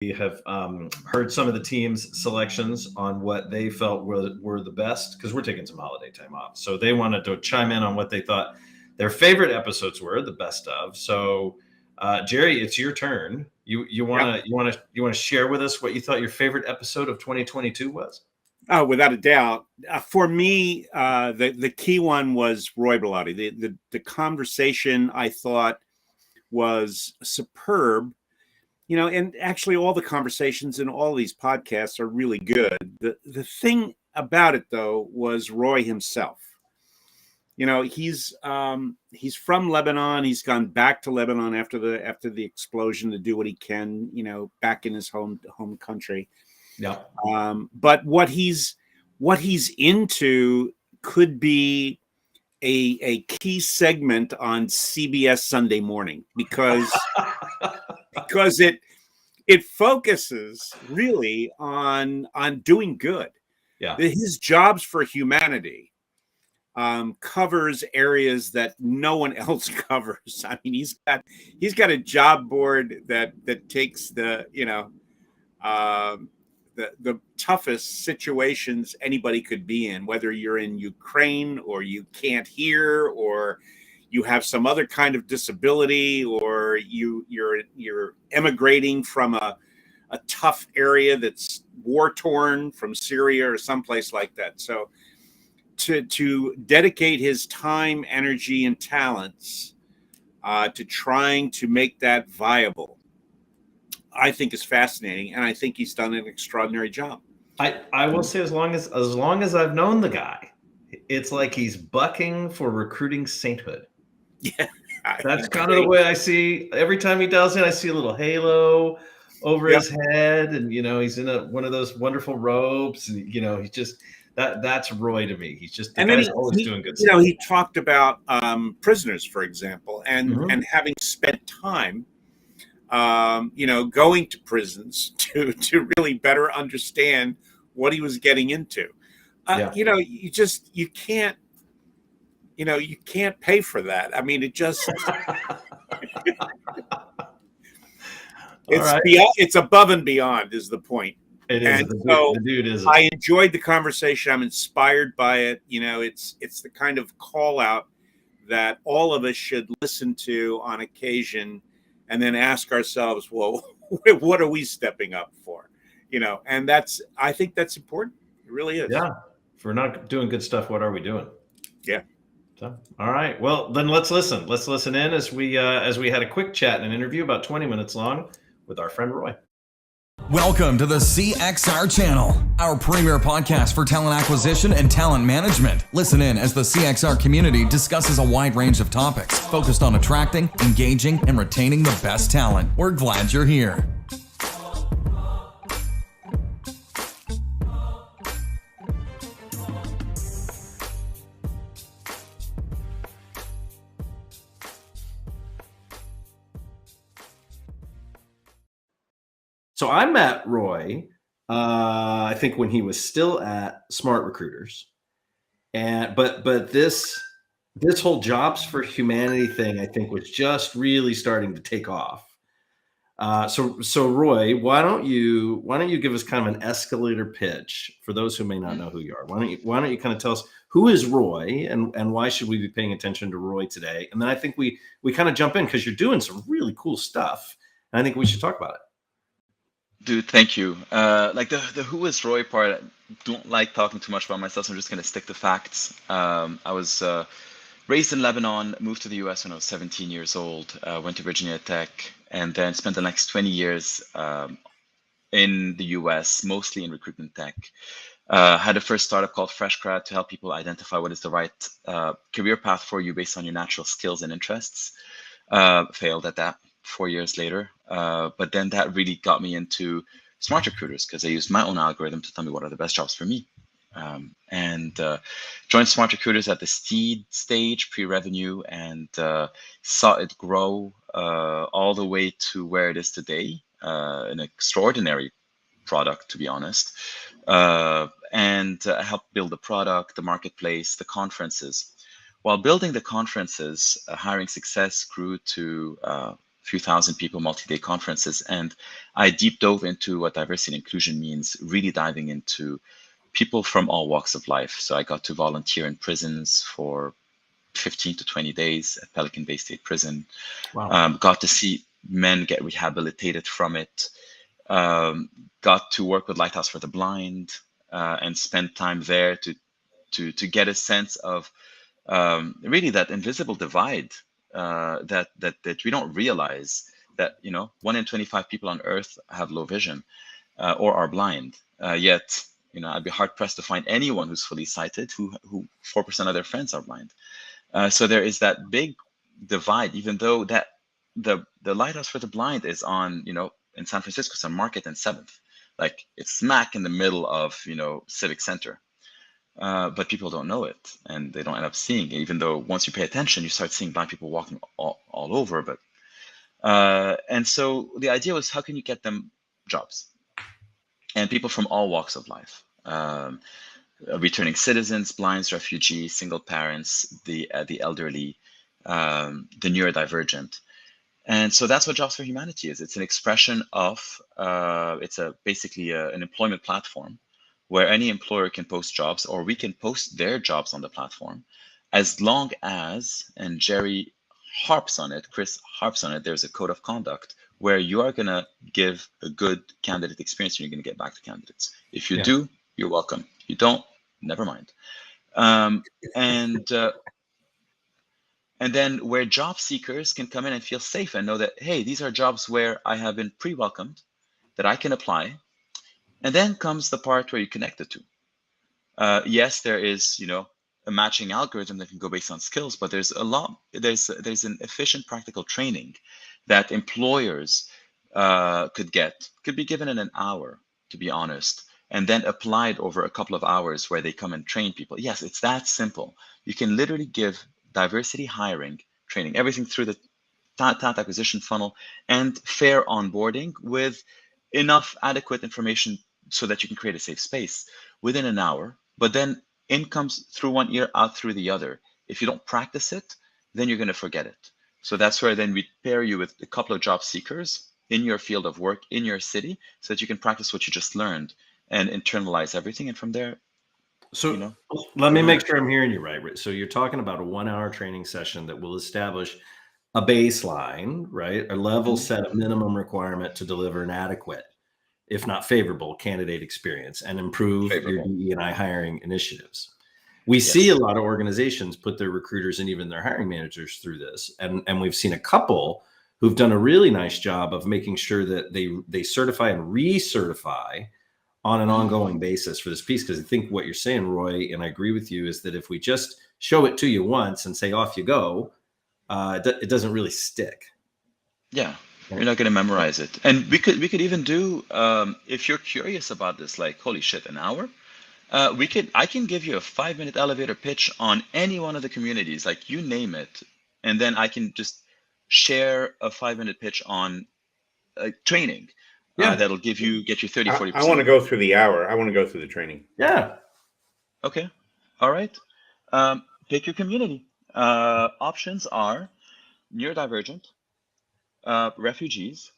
have heard some of the team's selections on what they felt were the best, because we're taking some holiday time off. So they wanted to chime in on what they thought their favorite episodes were, the best of. So, Gerry, it's your turn. You want to share with us what you thought your favorite episode of 2022 was? Oh, without a doubt. For me, the key one was Roy Baladi. The conversation, I thought, was superb. And actually all the conversations in all these podcasts are really good. The thing about it, though, was Roy himself. He's from Lebanon. He's gone back to Lebanon after the explosion to do what he can, back in his home country. Yeah. But what he's into could be a key segment on CBS Sunday Morning, because it focuses really on doing good. Yeah. His Jobs for Humanity covers areas that no one else covers. I mean, he's got a job board that takes the toughest situations anybody could be in, whether you're in Ukraine or you can't hear, or you have some other kind of disability, or you're emigrating from a tough area that's war torn, from Syria or someplace like that. So to dedicate his time, energy, and talents to trying to make that viable, I think is fascinating, and I think he's done an extraordinary job. I will say, as long as I've known the guy, it's like he's bucking for recruiting sainthood. Yeah, that's kind of the way I see. Every time he does it, I see a little halo over his head, and he's in one of those wonderful robes, and he's just that's Roy to me. He's just always doing good stuff. He talked about prisoners, for example, and having spent time going to prisons to really better understand what he was getting into. You can't pay for that. I mean, it just it's above and beyond is the point. It is. The dude is. I enjoyed the conversation. I'm inspired by it. It's the kind of call out that all of us should listen to on occasion, and then ask ourselves, well, what are we stepping up for? And I think that's important. It really is. Yeah. If we're not doing good stuff, what are we doing? Yeah. So, all right. Well, then let's listen. Let's listen in as we had a quick chat and an interview about 20 minutes long with our friend Roy. Welcome to the CXR channel, our premier podcast for talent acquisition and talent management. Listen in as the CXR community discusses a wide range of topics focused on attracting, engaging, and retaining the best talent. We're glad you're here. So I met Roy, I think when he was still at Smart Recruiters, but this whole Jobs for Humanity thing, I think, was just really starting to take off. So Roy, why don't you give us kind of an escalator pitch for those who may not know who you are? Why don't you kind of tell us who is Roy and why should we be paying attention to Roy today? And then I think we kind of jump in because you're doing some really cool stuff, and I think we should talk about it. Dude, thank you. Like the who is Roy part, I don't like talking too much about myself, so I'm just going to stick to facts. I was raised in Lebanon, moved to the US when I was 17 years old, went to Virginia Tech, and then spent the next 20 years in the US, mostly in recruitment tech. Had a first startup called FreshGrad to help people identify what is the right career path for you based on your natural skills and interests. Failed at that 4 years later. But then that really got me into Smart Recruiters because I used my own algorithm to tell me what are the best jobs for me. And joined Smart Recruiters at the seed stage, pre-revenue, and saw it grow all the way to where it is today, an extraordinary product, to be honest. And helped build the product, the marketplace, the conferences. While building the conferences, hiring success grew to few thousand people, multi-day conferences, and I deep dove into what diversity and inclusion means, really diving into people from all walks of life. So I got to volunteer in prisons for 15 to 20 days at Pelican Bay State Prison. Wow. Got to see men get rehabilitated from it. Got to work with Lighthouse for the Blind and spend time there to get a sense of really that invisible divide that we don't realize, that 1 in 25 people on Earth have low vision or are blind. Yet I'd be hard pressed to find anyone who's fully sighted who 4% of their friends are blind. So there is that big divide, even though that the Lighthouse for the Blind is on, in San Francisco, it's on Market and 7th. Like, it's smack in the middle of, Civic Center. But people don't know it, and they don't end up seeing it, even though once you pay attention, you start seeing blind people walking all over. But and so the idea was, how can you get them jobs? And people from all walks of life. Returning citizens, blinds, refugees, single parents, the elderly, the neurodivergent. And so that's what Jobs for Humanity is. It's an expression of, basically an employment platform where any employer can post jobs, or we can post their jobs on the platform, as long as, and Gerry harps on it, Chris harps on it, there's a code of conduct where you are gonna give a good candidate experience and you're gonna get back to candidates. If you do, you're welcome. You don't, never mind. And then where job seekers can come in and feel safe and know that, hey, these are jobs where I have been pre-welcomed, that I can apply. And then comes the part where you connect the two. Yes, there is, a matching algorithm that can go based on skills, but there's an efficient practical training that employers could be given in an hour, to be honest, and then applied over a couple of hours where they come and train people. Yes, it's that simple. You can literally give diversity hiring training, everything through the talent acquisition funnel and fair onboarding with enough adequate information so that you can create a safe space within an hour. But then in comes through one ear, out through the other. If you don't practice it, then you're going to forget it. So that's where then we pair you with a couple of job seekers in your field of work, in your city, so that you can practice what you just learned and internalize everything. And from there, so let me make sure I'm hearing you right. So you're talking about a 1-hour training session that will establish a baseline, right? A level set of minimum requirement to deliver an adequate, if not favorable, candidate experience and improve your DE&I hiring initiatives. We see a lot of organizations put their recruiters and even their hiring managers through this. And we've seen a couple who've done a really nice job of making sure that they certify and recertify on an ongoing basis for this piece. Because I think what you're saying, Roy, and I agree with you, is that if we just show it to you once and say, off you go, it doesn't really stick. Yeah. You're not going to memorize it. And we could even do, if you're curious about this, like, holy shit, an hour, I can give you a 5-minute elevator pitch on any one of the communities, like, you name it. And then I can just share a 5-minute pitch on training. That'll get you 30, 40%. I want to go through the hour. I want to go through the training. Yeah. Okay. All right. Pick your community. Options are neurodivergent, refugees,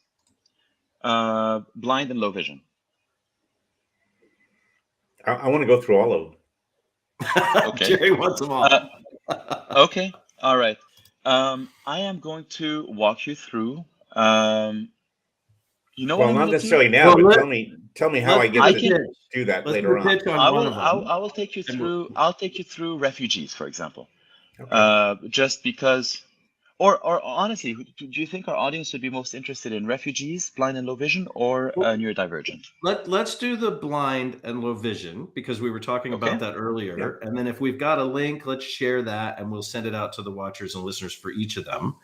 blind and low vision. I want to go through all of them. Okay. Gerry wants them all. Okay. All right. I am going to walk you through. Well, not necessarily now, but tell me how I get to do that later on. I will take you through. I'll take you through refugees, for example. Okay. Just because, or honestly, do you think our audience would be most interested in refugees, blind and low vision, or neurodivergent? Let's do the blind and low vision, because we were talking about that earlier. And then if we've got a link, let's share that and we'll send it out to the watchers and listeners for each of them.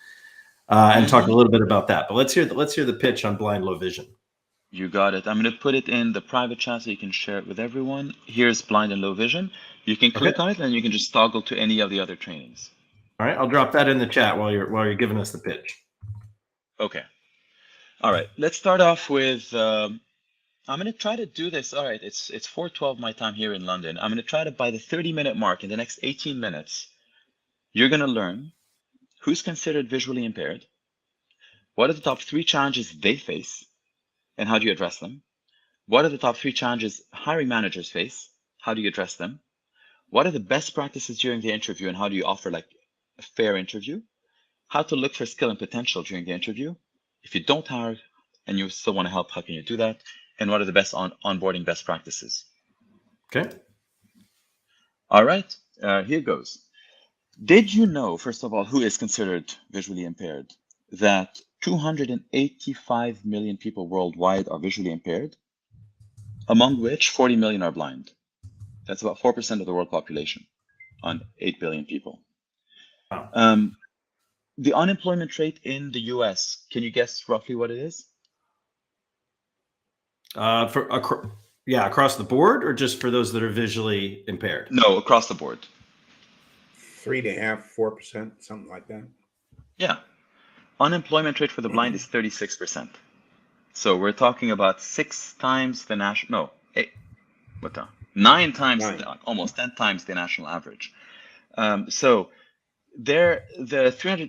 And talk a little bit about that. But let's hear the pitch on blind low vision. You got it. I'm going to put it in the private chat so you can share it with everyone. Here's blind and low vision. You can click on it and you can just toggle to any of the other trainings. All right, I'll drop that in the chat while you're giving us the pitch. Okay. All right. Let's start off with. I'm going to try to do this. All right. It's 4:12 my time here in London. I'm going to try to, by the 30-minute mark, in the next 18 minutes, you're going to learn who's considered visually impaired, What are the top 3 challenges they face, and how do you address them? What are the top 3 challenges hiring managers face? How do you address them? What are the best practices during the interview, and how do you offer like a fair interview? How to look for skill and potential during the interview. If you don't hire and you still want to help, how can you do that? And what are the best onboarding best practices? Okay. All right, here goes. Did you know, first of all, who is considered visually impaired? That 285 million people worldwide are visually impaired, among which 40 million are blind. That's about 4% of the world population on 8 billion people. Wow. The unemployment rate in the US, can you guess roughly what it is? Across the board, or just for those that are visually impaired? No, across the board. 3.5%, 4%, something like that. Yeah. Unemployment rate for the blind is 36%. So we're talking about 6 times the national, no, 8, what the, 9 times, almost 10 times the national average. So the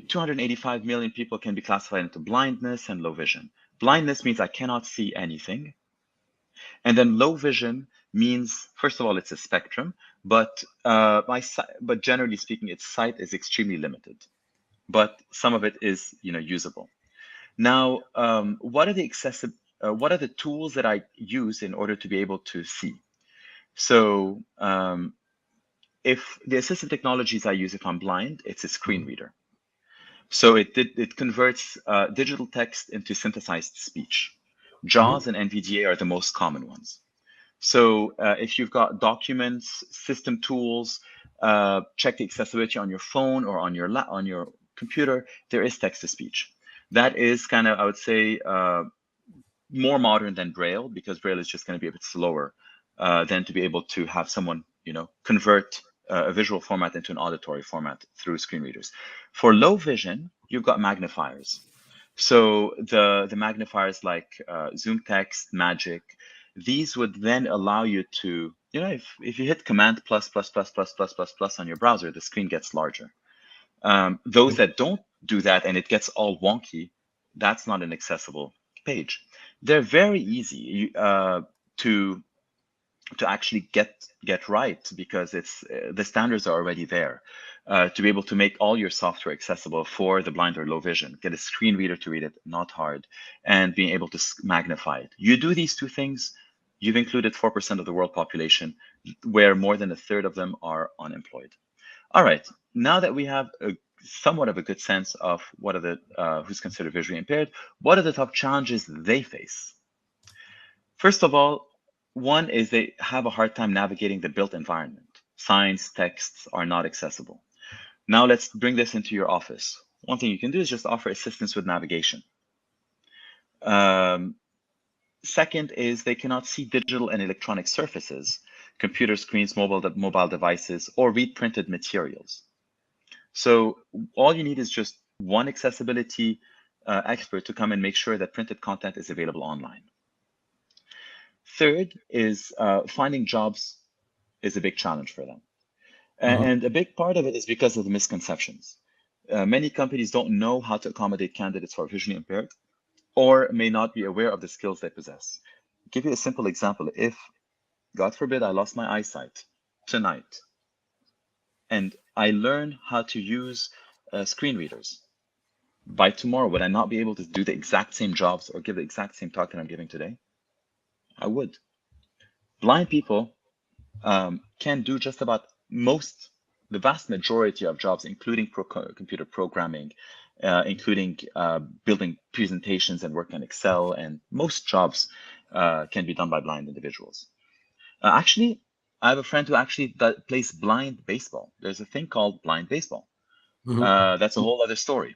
285 million people can be classified into blindness and low vision. Blindness means I cannot see anything. And then low vision means, first of all, it's a spectrum, but generally speaking, its sight is extremely limited. But some of it is, usable. Now, what are the tools that I use in order to be able to see? So, if the assistive technologies I use if I'm blind, it's a screen reader. So it converts digital text into synthesized speech. JAWS and NVDA are the most common ones. So if you've got documents, system tools, check the accessibility on your phone or on your computer, there is text to speech. That is kind of, I would say, more modern than Braille, because Braille is just going to be a bit slower than to be able to have someone, convert a visual format into an auditory format through screen readers. For low vision, you've got magnifiers. So the magnifiers like Zoom Text, Magic, these would then allow you to, if you hit Command plus on your browser, the screen gets larger. Those that don't do that and it gets all wonky, that's not an accessible page. They're very easy to actually get right, because it's the standards are already there to be able to make all your software accessible for the blind or low vision. Get a screen reader to read it, not hard, and being able to magnify it. You do these 2 things, you've included 4% of the world population, where more than a third of them are unemployed. All right, now that we have somewhat of a good sense of what are the who's considered visually impaired, what are the top challenges they face? First of all, one is they have a hard time navigating the built environment. Signs, texts are not accessible. Now let's bring this into your office. One thing you can do is just offer assistance with navigation. Second is they cannot see digital and electronic surfaces, computer screens, mobile devices, or read printed materials. So all you need is just one accessibility expert to come and make sure that printed content is available online. Third is finding jobs is a big challenge for them. And a big part of it is because of the misconceptions. Many companies don't know how to accommodate candidates who are visually impaired or may not be aware of the skills they possess. I'll give you a simple example. If, God forbid, I lost my eyesight tonight and I learn how to use screen readers, by tomorrow, would I not be able to do the exact same jobs or give the exact same talk that I'm giving today? I would. Blind people can do just about the vast majority of jobs, including computer programming, including building presentations and working on Excel, and most jobs can be done by blind individuals. Actually, I have a friend who actually plays blind baseball. There's a thing called blind baseball. That's a whole other story.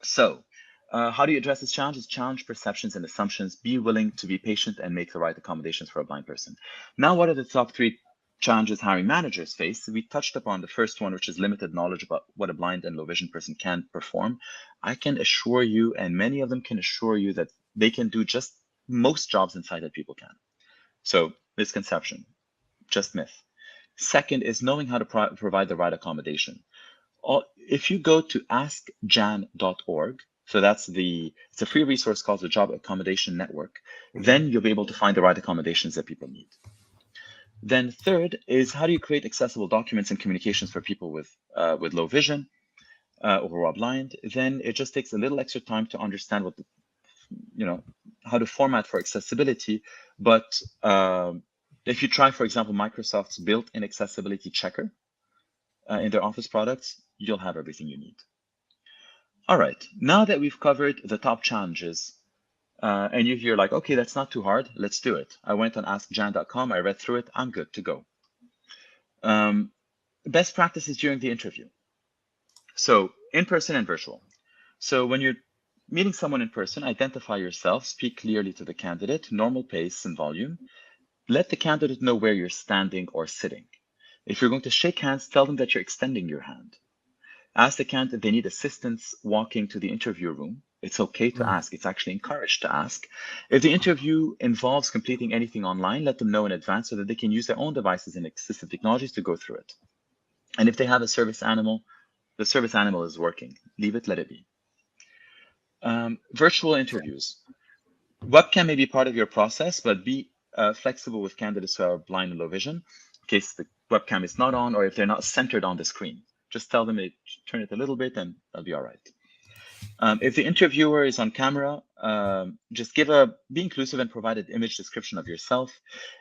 So how do you address this challenge? Challenge perceptions and assumptions, be willing to be patient, and make the right accommodations for a blind person. Now, what are the top 3 challenges hiring managers face? We touched upon the first one, which is limited knowledge about what a blind and low vision person can perform. I can assure you, and many of them can assure you, that they can do just most jobs inside that people can. So misconception, just myth. Second is knowing how to provide the right accommodation. If you go to askjan.org, So it's a free resource called the Job Accommodation Network. Then you'll be able to find the right accommodations that people need. Then third is, how do you create accessible documents and communications for people with low vision or who are blind? Then it just takes a little extra time to understand how to format for accessibility. But if you try, for example, Microsoft's built-in accessibility checker in their Office products, you'll have everything you need. All right, now that we've covered the top challenges, and you're like, okay, that's not too hard, let's do it. I went on askjan.com, I read through it, I'm good to go. Best practices during the interview. So in person and virtual. So when you're meeting someone in person, identify yourself, speak clearly to the candidate, normal pace and volume. Let the candidate know where you're standing or sitting. If you're going to shake hands, tell them that you're extending your hand. Ask the candidate if they need assistance walking to the interview room. It's okay to ask. It's actually encouraged to ask. If the interview involves completing anything online, let them know in advance so that they can use their own devices and assistive technologies to go through it. And if they have a service animal, the service animal is working. Leave it, let it be. Virtual interviews. Webcam may be part of your process, but be flexible with candidates who are blind and low vision in case the webcam is not on or if they're not centered on the screen. Just tell them to turn it a little bit and they'll be all right. If the interviewer is on camera, just be inclusive and provide an image description of yourself.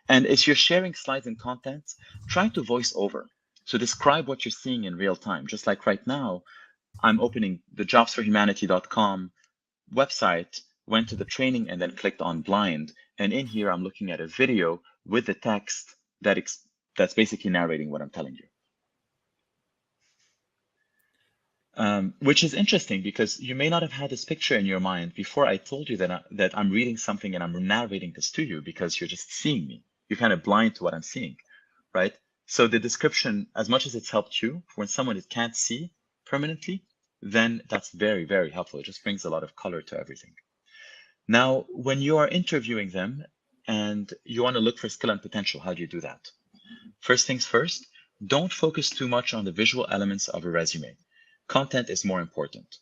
And if you're sharing slides and content, try to voice over. So describe what you're seeing in real time. Just like right now, I'm opening the jobsforhumanity.com website, went to the training and then clicked on blind. And in here, I'm looking at a video with the text that's basically narrating what I'm telling you. Which is interesting because you may not have had this picture in your mind before I told you that I'm reading something and I'm narrating this to you because you're just seeing me. You're kind of blind to what I'm seeing, right? So the description, as much as it's helped you, when someone can't see permanently, then that's very, very helpful. It just brings a lot of color to everything. Now, when you are interviewing them and you want to look for skill and potential, how do you do that? First things first, don't focus too much on the visual elements of a resume. Content is more important.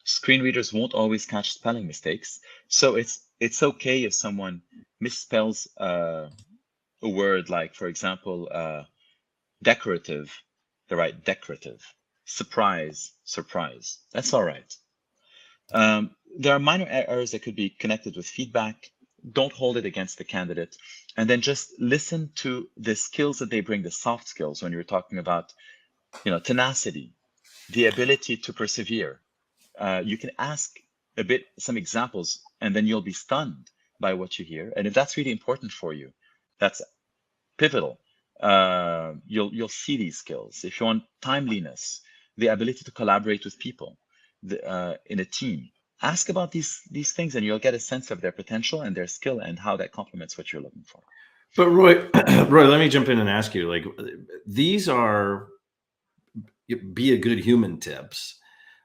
Screen readers won't always catch spelling mistakes, so it's okay if someone misspells a word like, for example, decorative, they write decorative. Surprise, surprise. That's all right. There are minor errors that could be connected with feedback. Don't hold it against the candidate. And then just listen to the skills that they bring, the soft skills, when you're talking about, tenacity, the ability to persevere. You can ask some examples, and then you'll be stunned by what you hear. And if that's really important for you, that's pivotal. You'll see these skills. If you want timeliness, the ability to collaborate with people in a team, ask about these things, and you'll get a sense of their potential and their skill and how that complements what you're looking for. But Roy, let me jump in and ask you, like, these are be a good human tips,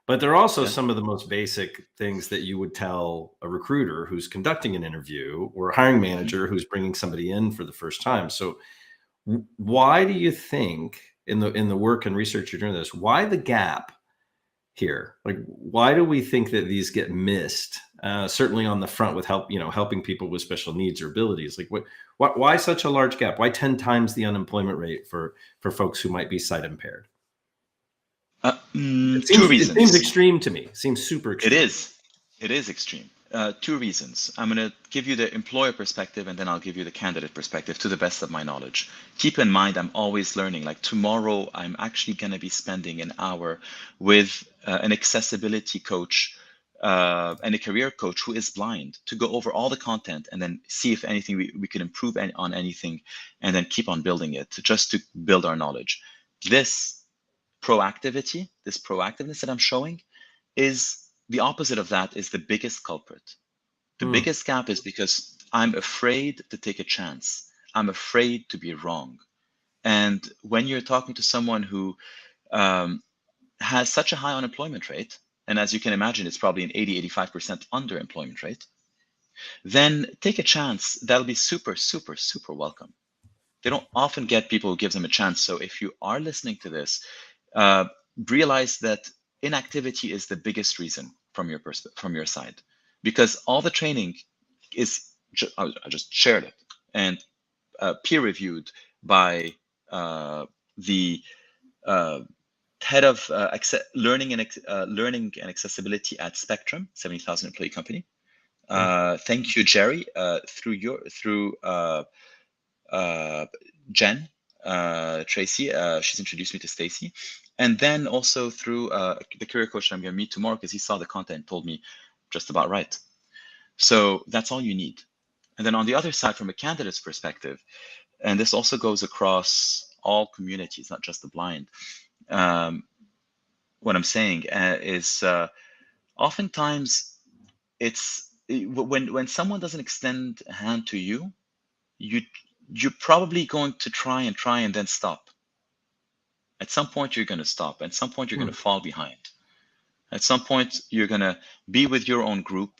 but they're also some of the most basic things that you would tell a recruiter who's conducting an interview or a hiring manager who's bringing somebody in for the first time. So why do you think in the work and research you're doing this, why the gap here? Like, why do we think that these get missed? Certainly on the front with helping people with special needs or abilities. Like, why such a large gap? Why 10 times the unemployment rate for folks who might be sight impaired? Two reasons. It seems extreme to me. It seems super extreme. It is extreme. Two reasons. I'm going to give you the employer perspective, and then I'll give you the candidate perspective to the best of my knowledge. Keep in mind, I'm always learning. Like tomorrow, I'm actually going to be spending an hour with an accessibility coach and a career coach who is blind to go over all the content and then see if anything we can improve on anything, and then keep on building it just to build our knowledge. This proactiveness that I'm showing is the opposite of that, is the biggest culprit. The biggest gap is because I'm afraid to take a chance. I'm afraid to be wrong. And when you're talking to someone who has such a high unemployment rate, and as you can imagine, it's probably an 80-85% underemployment rate, then take a chance. That'll be super, super, super welcome. They don't often get people who give them a chance. So if you are listening to this, realize that inactivity is the biggest reason. from your side, because all the training is I just shared it and peer reviewed by the head of learning and accessibility at Spectrum, 70,000 employee company. Thank you, Gerry, through Jen, Tracy. She's introduced me to Stacy, and then also through the career coach I'm going to meet tomorrow, because he saw the content, told me just about right. So that's all you need. And then on the other side, from a candidate's perspective, and this also goes across all communities, not just the blind. What I'm saying is oftentimes when someone doesn't extend a hand to you, you're probably going to try and then stop. At some point, you're going to stop. At some point, you're going to fall behind. At some point, you're going to be with your own group,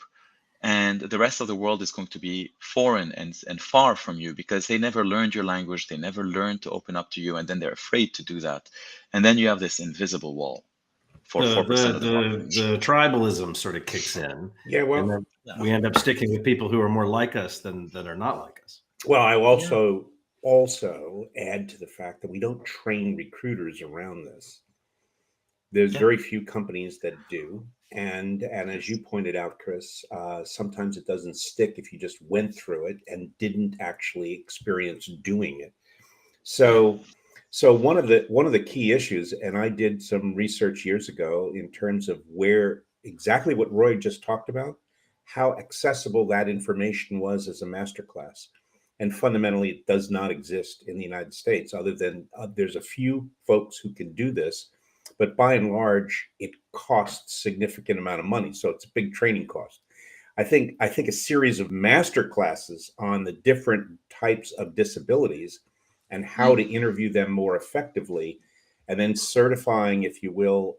and the rest of the world is going to be foreign and far from you, because they never learned your language. They never learned to open up to you, and then they're afraid to do that. And then you have this invisible wall for 4% of the population. The tribalism sort of kicks in. Yeah, well, and then we end up sticking with people who are more like us than that are not like us. well, I also add to the fact that we don't train recruiters around this. There's very few companies that do. And as you pointed out, Chris, sometimes it doesn't stick if you just went through it and didn't actually experience doing it. So one of the key issues, and I did some research years ago in terms of where exactly what Roy just talked about, how accessible that information was as a masterclass. And fundamentally, it does not exist in the United States, other than there's a few folks who can do this. But by and large, it costs significant amount of money. So it's a big training cost. I think a series of master classes on the different types of disabilities and how to interview them more effectively, and then certifying, if you will,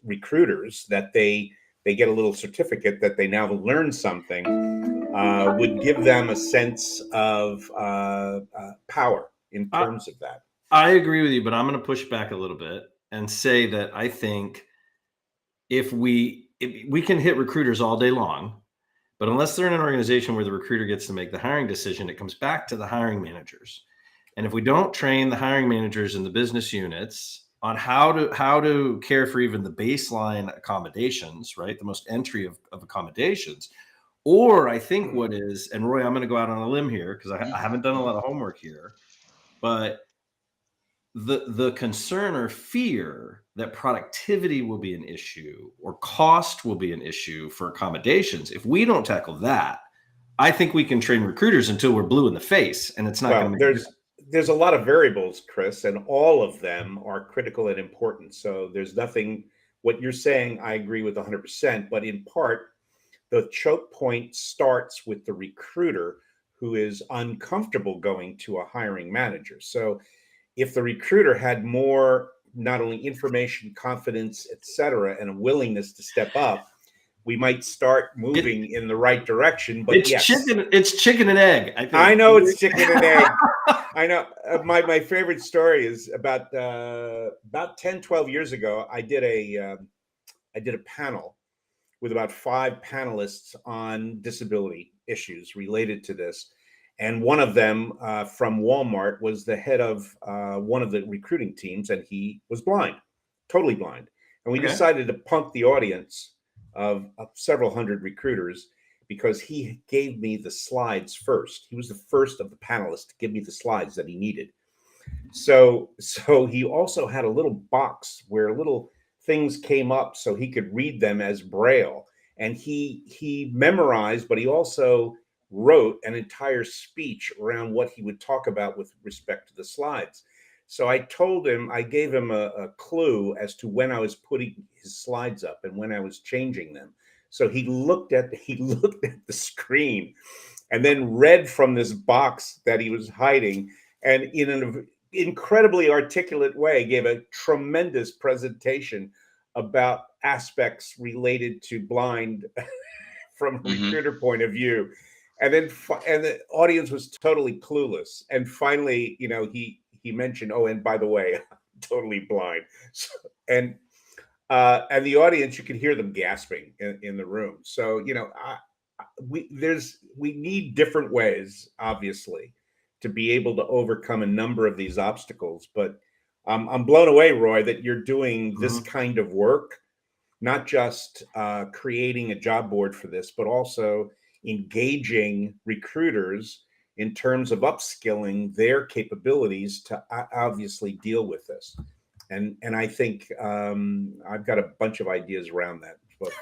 recruiters that they get a little certificate that they now learn something, would give them a sense of power in terms of that. I agree with you, but I'm going to push back a little bit and say that I think if we can hit recruiters all day long, but unless they're in an organization where the recruiter gets to make the hiring decision, it comes back to the hiring managers. And if we don't train the hiring managers in the business units on how to care for even the baseline accommodations, right? The most entry of accommodations. Or I think what is, and Roy, I'm going to go out on a limb here because I haven't done a lot of homework here, but the concern or fear that productivity will be an issue or cost will be an issue for accommodations, if we don't tackle that, I think we can train recruiters until we're blue in the face, and it's not going to make there's a lot of variables, Chris, and all of them are critical and important. So there's nothing, what you're saying, I agree with 100%, but in part, the choke point starts with the recruiter who is uncomfortable going to a hiring manager. So if the recruiter had more, not only information, confidence, et cetera, and a willingness to step up, we might start moving in the right direction. But it's chicken and egg. I think. I know it's chicken and egg. I know. My favorite story is about 10, 12 years ago. I did a panel with about 5 panelists on disability issues related to this. And one of them from Walmart was the head of one of the recruiting teams, and he was blind, totally blind. And we decided to punk the audience of several hundred recruiters because he gave me the slides first. He was the first of the panelists to give me the slides that he needed. So he also had a little box where little things came up so he could read them as Braille. And he memorized, but he also wrote an entire speech around what he would talk about with respect to the slides. So I gave him a clue as to when I was putting his slides up and when I was changing them. So he looked at the screen and then read from this box that he was hiding, and in an incredibly articulate way gave a tremendous presentation about aspects related to blind from a recruiter point of view. And then the audience was totally clueless. And finally, he mentioned, oh, and by the way, I'm totally blind. So, and and the audience, you could hear them gasping in the room. So, you know, we need different ways, obviously, to be able to overcome a number of these obstacles. But I'm blown away, Roy, that you're doing this kind of work, not just creating a job board for this, but also engaging recruiters in terms of upskilling their capabilities to obviously deal with this. And I think I've got a bunch of ideas around that. But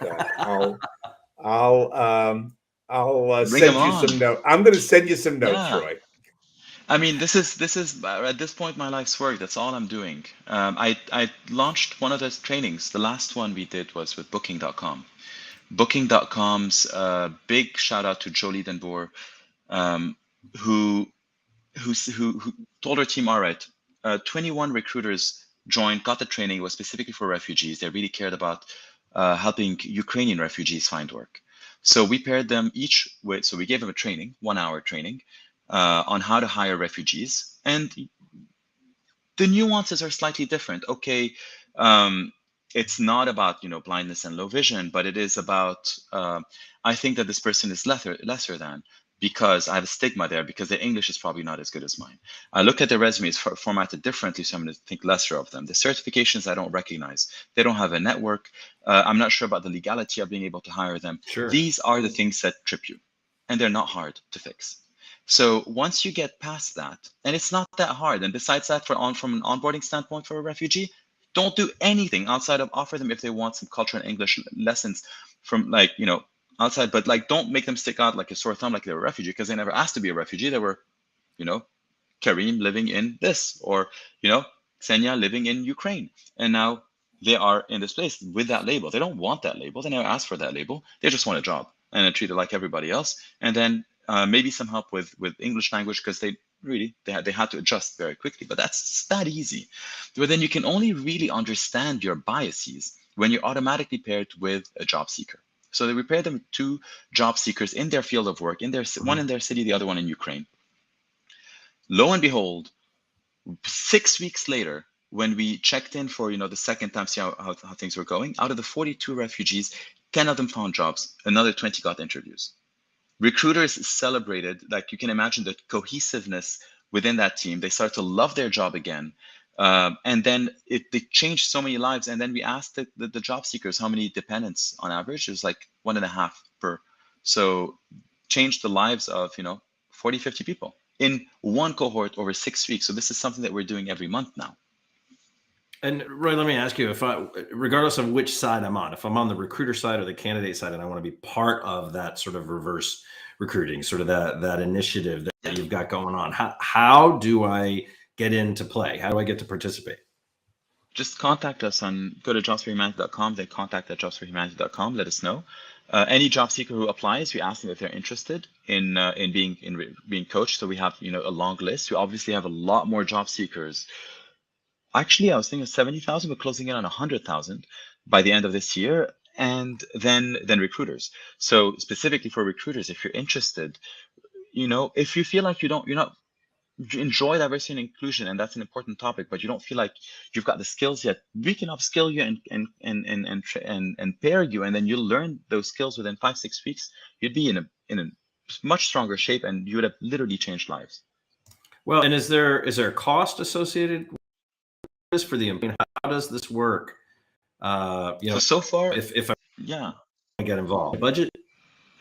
I'll Bring send them you on. some notes. I'm going to send you some notes, Yeah. Roy. I mean, this is at this point my life's work. That's all I'm doing. I launched one of those trainings. The last one we did was with Booking.com. Booking.com's big shout out to Jolie Denboer, who told her team, all right, 21 recruiters joined, got the training. It was specifically for refugees. They really cared about helping Ukrainian refugees find work. So we paired them each with, so we gave them a training, 1 hour training on how to hire refugees. And the nuances are slightly different. Okay, it's not about, you know, blindness and low vision, but it is about, I think that this person is lesser than, because I have a stigma there, because their English is probably not as good as mine. I look at their resumes formatted differently, so I'm going to think lesser of them. The certifications I don't recognize. They don't have a network. I'm not sure about the legality of being able to hire them. Sure. These are the things that trip you, and they're not hard to fix. So once you get past that, and it's not that hard, and besides that, from an onboarding standpoint for a refugee, don't do anything outside of offer them if they want some culture and English lessons from, like, you know, outside, but like, don't make them stick out like a sore thumb like they're a refugee, because they never asked to be a refugee. They were, you know, Kareem living in this, or, you know, Ksenia living in Ukraine, and now they are in this place with that label. They don't want that label. They never asked for that label. They just want a job and are treated like everybody else. And then maybe some help with English language, because they had to adjust very quickly. But that's that easy. But then you can only really understand your biases when you're automatically paired with a job seeker. So they paired them with 2 job seekers in their field of work, in their one in their city, the other one in Ukraine. Lo and behold, 6 weeks later, when we checked in for, you know, the second time, see how things were going, out of the 42 refugees, 10 of them found jobs, another 20 got interviews. Recruiters celebrated, like, you can imagine the cohesiveness within that team. They started to love their job again. And then they changed so many lives. And then we asked the job seekers how many dependents on average. It was like 1.5 per. So changed the lives of, you know, 40, 50 people in one cohort over 6 weeks. So this is something that we're doing every month now. And Roy, let me ask you, regardless of which side I'm on, if I'm on the recruiter side or the candidate side, and I want to be part of that sort of reverse recruiting, sort of that initiative that you've got going on, how do I get into play? How do I get to participate? Just contact us go to jobsforhumanity.com, then contact@jobsforhumanity.com. Let us know. Any job seeker who applies, we ask them if they're interested in being coached. So we have, you know, a long list. We obviously have a lot more job seekers. Actually, I was thinking of 70,000, but closing in on 100,000 by the end of this year, and then recruiters. So specifically for recruiters, if you're interested, you know, if you feel like you enjoy diversity and inclusion, and that's an important topic, but you don't feel like you've got the skills yet, we can upskill you and pair you, and then you'll learn those skills within 5-6 weeks. You'd be in a much stronger shape, and you would have literally changed lives. Well, and is there a cost associated with this for the? How does this work? You know, so far, if I yeah, get involved, budget.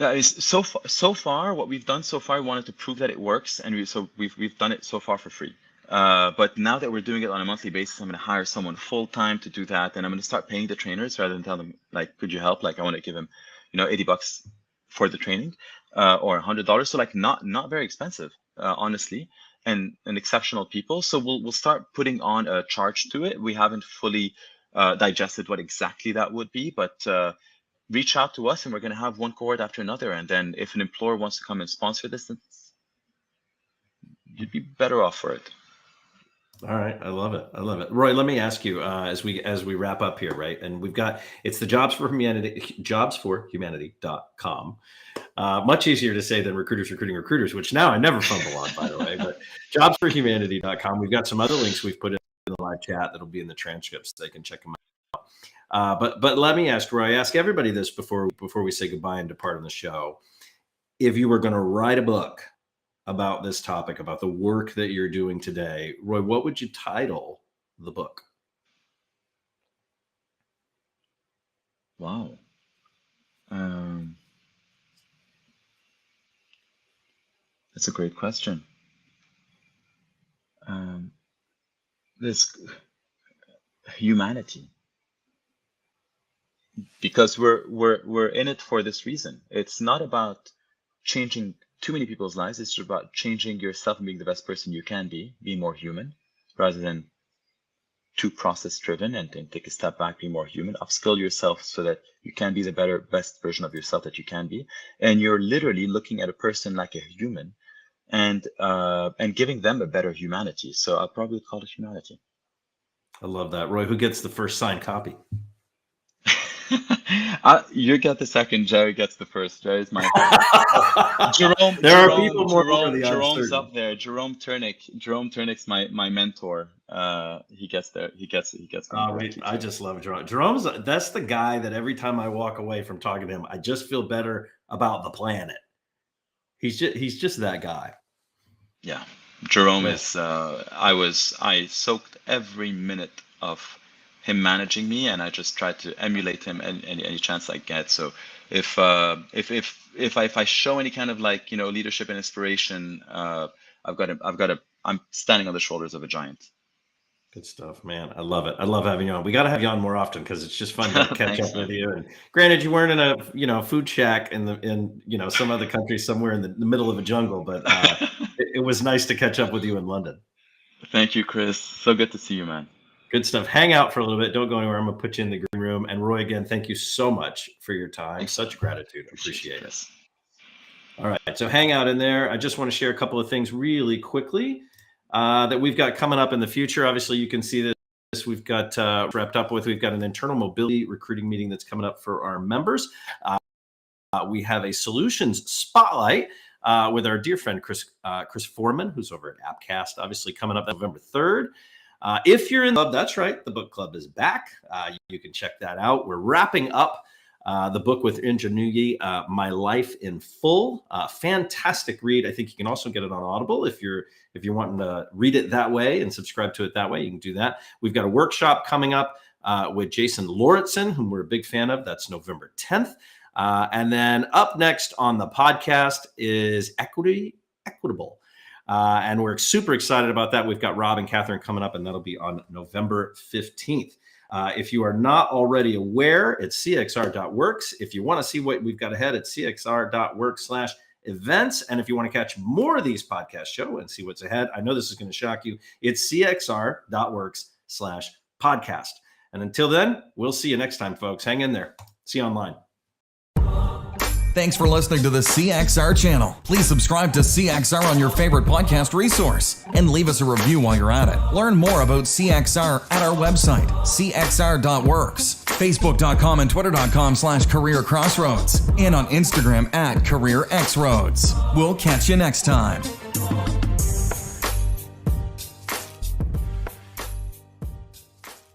Yeah, so far what we've done so far, we wanted to prove that it works, and we've done it so far for free. But now that we're doing it on a monthly basis, I'm going to hire someone full time to do that, and I'm going to start paying the trainers rather than tell them, like, could you help? Like, I want to give them, you know, $80 for the training, or $100. So like not very expensive, honestly, and exceptional people. So we'll start putting on a charge to it. We haven't fully digested what exactly that would be, but reach out to us, and we're going to have one cohort after another. And then if an employer wants to come and sponsor this, you'd be better off for it. All right. I love it. Roy, let me ask you, as we wrap up here, right? And it's the jobsforhumanity.com. Much easier to say than recruiters recruiting recruiters, which now I never fumble on, by the way, but jobsforhumanity.com. We've got some other links we've put in the live chat that'll be in the transcripts. So they can check them out. But let me ask Roy, ask everybody this before we say goodbye and depart on the show. If you were going to write a book about this topic, about the work that you're doing today, Roy, what would you title the book? Wow. That's a great question. This humanity, because we're in it for this reason. It's not about changing too many people's lives. It's about changing yourself and being the best person you can be more human, rather than too process driven, and take a step back, be more human, upskill yourself so that you can be the best version of yourself that you can be. And you're literally looking at a person like a human, and giving them a better humanity. So I'll probably call it humanity. I love that. Roy, who gets the first signed copy? You get the second. Jerry gets the first. Jerry's my Jerome. There Jerome, are people more Jerome, over the Jerome's uncertain. up there. Jerome Turnick's my mentor. He gets there. He gets. I just love Jerome. That's the guy that every time I walk away from talking to him, I just feel better about the planet. He's just that guy. Yeah, Jerome is. I soaked every minute of him managing me, and I just tried to emulate him any chance I get. So if I show any kind of leadership and inspiration, I'm standing on the shoulders of a giant. Good stuff, man. I love it. I love having you on. We got to have you on more often because it's just fun to catch Thanks, up man. with you. And granted, you weren't in a food shack in some other country somewhere in the middle of a jungle, but it was nice to catch up with you in London. Thank you, Chris. So good to see you, man. Good stuff. Hang out for a little bit. Don't go anywhere. I'm gonna put you in the green room. And Roy, again, thank you so much for your time. Thanks. Such gratitude. Appreciate it. Chris. All right. So hang out in there. I just want to share a couple of things really quickly that we've got coming up in the future. Obviously, you can see this. We've got wrapped up with. We've got an internal mobility recruiting meeting that's coming up for our members. We have a solutions spotlight with our dear friend Chris Foreman, who's over at Appcast. Obviously, coming up November 3rd. If you're in the club, that's right, the book club is back. You can check that out. We're wrapping up the book with Ingenuity, My Life in Full. Fantastic read. I think you can also get it on Audible if you're wanting to read it that way and subscribe to it that way. You can do that. We've got a workshop coming up with Jason Lauritsen, whom we're a big fan of. That's November 10th. And then up next on the podcast is Equitable. And we're super excited about that. We've got Rob and Catherine coming up, and that'll be on November 15th. If you are not already aware, it's cxr.works. If you want to see what we've got ahead, it's cxr.works/events. And if you want to catch more of these podcast shows and see what's ahead, I know this is going to shock you. It's cxr.works/podcast. And until then, we'll see you next time, folks. Hang in there. See you online. Thanks for listening to the CXR channel. Please subscribe to CXR on your favorite podcast resource and leave us a review while you're at it. Learn more about CXR at our website, cxr.works, facebook.com and twitter.com/careercrossroads, and on Instagram at careerxroads. We'll catch you next time.